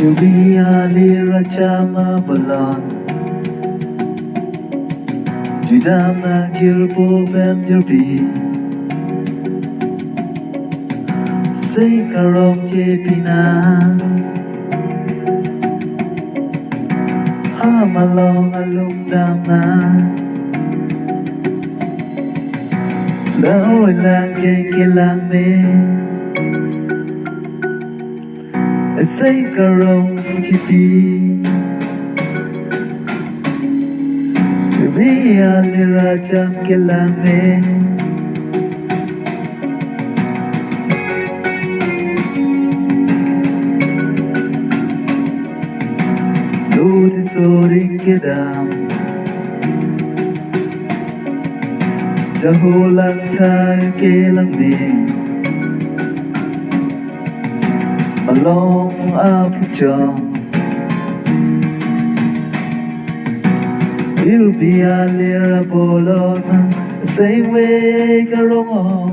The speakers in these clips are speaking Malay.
Jubia lira chama balon Judama jirpo ben jirpi Say karong jepina Hamalong alung dama Lao lang jake lang me Say karong jipi Jubia lira cham kelang me Soring kedam Jaholang thai kelang me Malong apujong Ilbia lira bolon Same way karong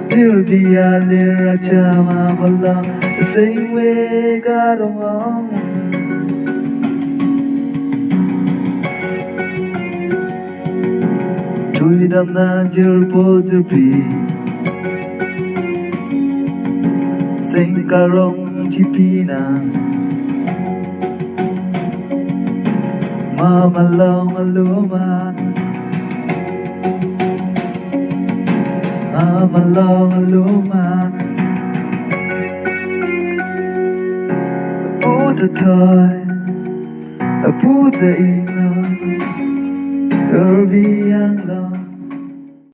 Ilbia lira chama balong Same way karong Chui đam na jirpo jirpi Sing karong jipina Mama long aluman Mama long aluman Put a toy I put the ink on You'll be young long